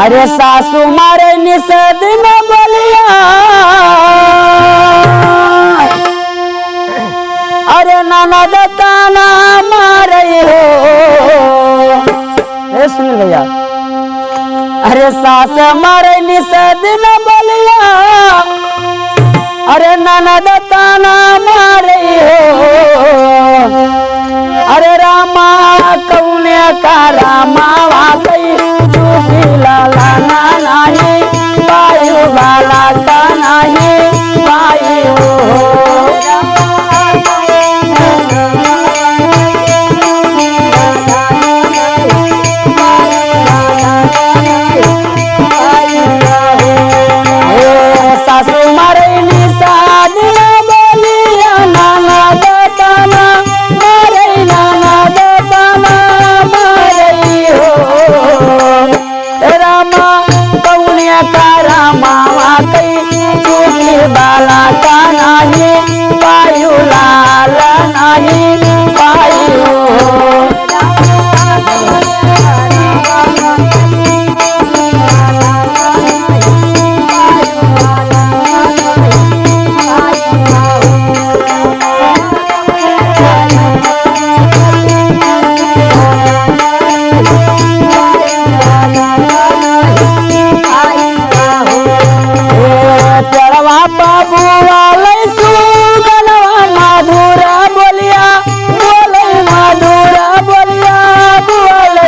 अरे सासू मारे निषद न बोलिया, अरे ननद ताना मारे हो। सुनील भैया, अरे सास मारे निषद न बोलिया, अरे ननद ताना मारे हो। अरे रामा कौने का रामा वाकई चूकी लाला ना नाही पायु बाला का नाही पायु हो। सासू मारे निषाद न बोलिया, ननद ताना मारे, ननद ताना मारे हो। रामा कौने का रामा वाकई चूकी बाला का नाही पायु लाल नाही पायु हो। बाबू वाले सुगनवा माधुरा बोलिया, बोले माधुरा बोलिया बोले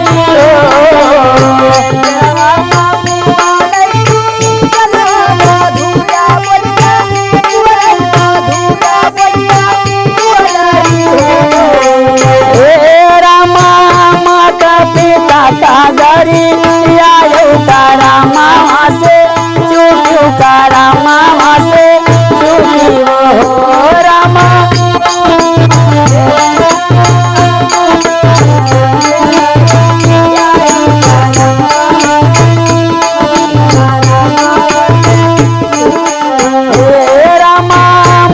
रामा माता पिता का गरी आयो का रामा से चूक्यू का रामा से चूकी हो। रामा रामा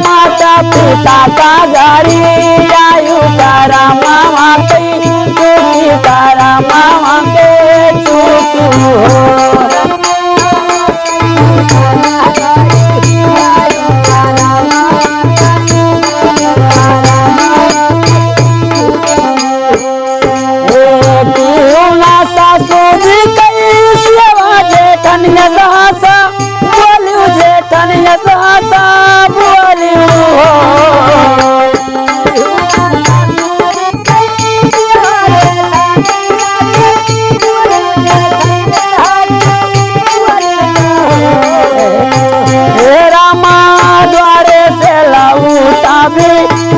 माता पिता का गरी आयु का रामा कई चूकी का रामा के चूकी हो। बोलियो जेठन यसा बोलियो रामा द्वारे से लौटा भी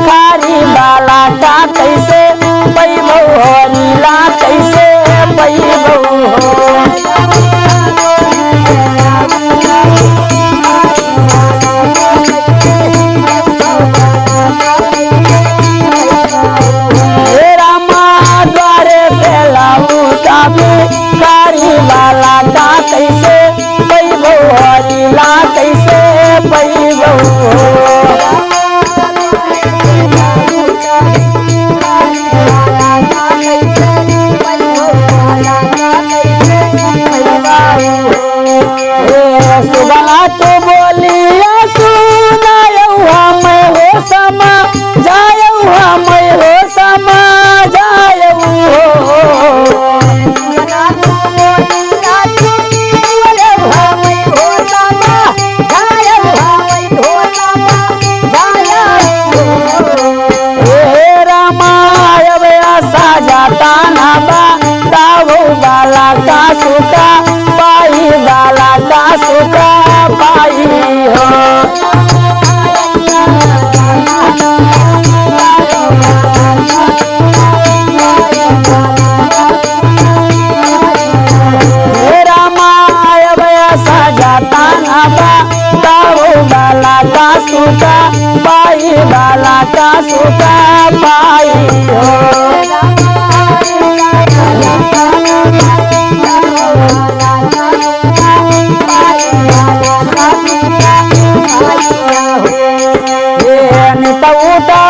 खारी बाला का कैसे पैबो हो, नीला कैसे पैबो हो। कारी वाला का कैसे पैबो हरीला कैसे पैबो। सुबला तो बोलिया सुनायो मैं हो समा जायो, मैं हो समा जायो हो। बाला का सुखा पाई, बाला का सुखा पाई हो। रामाय वैसा जाता ना बाला का सुखा पाई, बाला का सुखा पाई हो।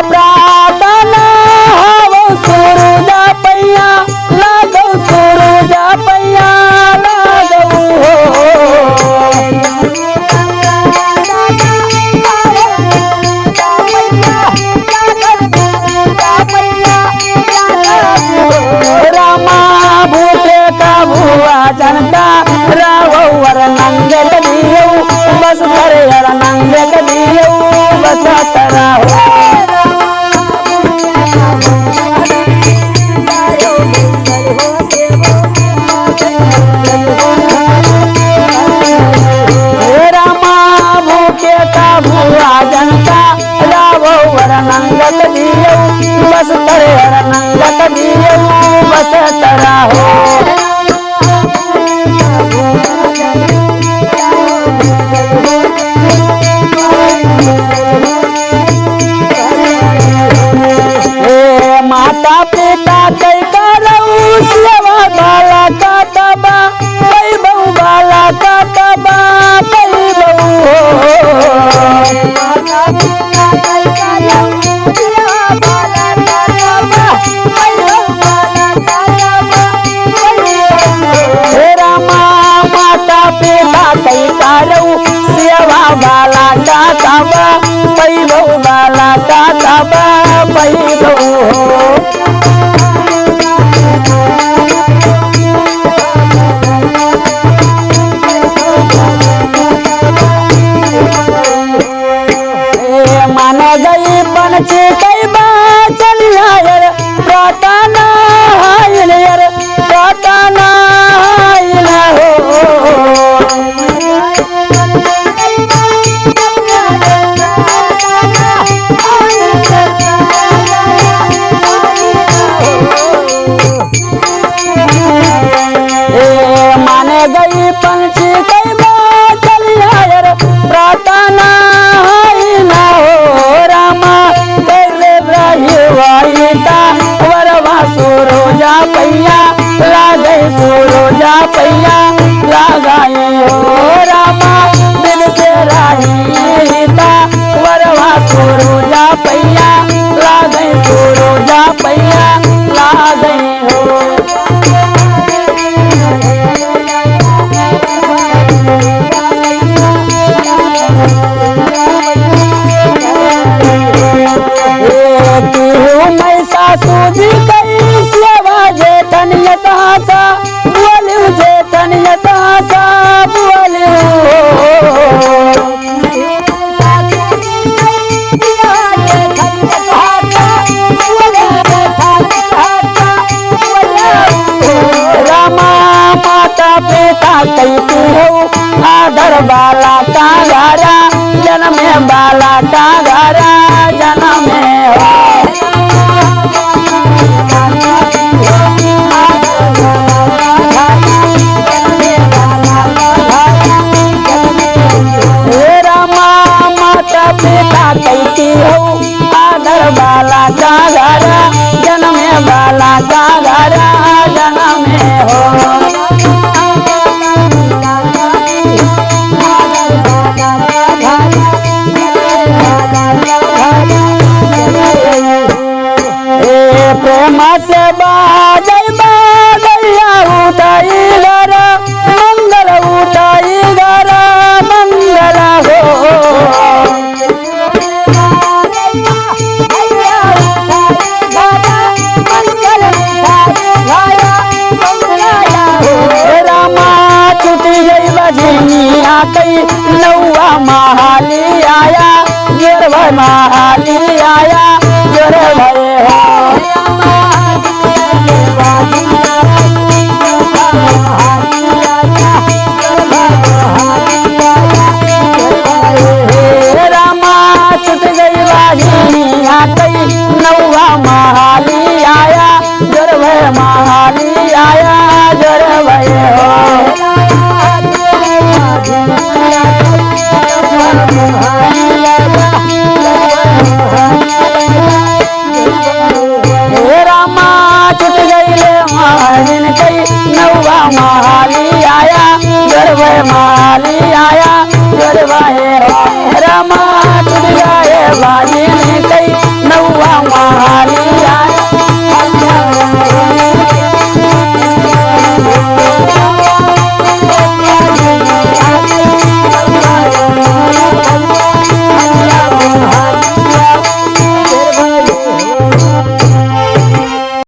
प्रार्थना हो सूरज पैया लगो पैलो मान गई पंछी कई चलिया यार प्रार्थना यार प्रार्थना माने गई पंछी कई चलिया यार प्रार्थना ना हो रामा तेरे ब्रह्मवाईता वरवा सुरोजा पैया लागे सुरोजा पैया लगाई हो रामा दिल से राहीता वरवा सुरोजा पैया लागे सुरोजा पैया लगाई हो सासू जी कई सेवा जेठन यथासा बोलियो जेठन यथासा बोलियो रामा माता पिता कई तू हो आदर बाला का घरा जन्म बाला का घरा जन्म हो पिता कहती हो आदर बाला का घरा जन्म बाला का घरा जन्म हो प्रेम से बाजय बाजया उठाई घर मंगल उठाई घर मंगल हो कई नौवा महाली आया जोर भाई महाली आया जोर भाई हो रामा छुट गई बाजिया कई नौवा महाली आया जोर भाई महाली आया जोर भाई हो रामा छुट गई ले महाजिन कई नौवा महाली आया गरब महाली आया गरबा रामा छुट गए बाजिन कई नौवा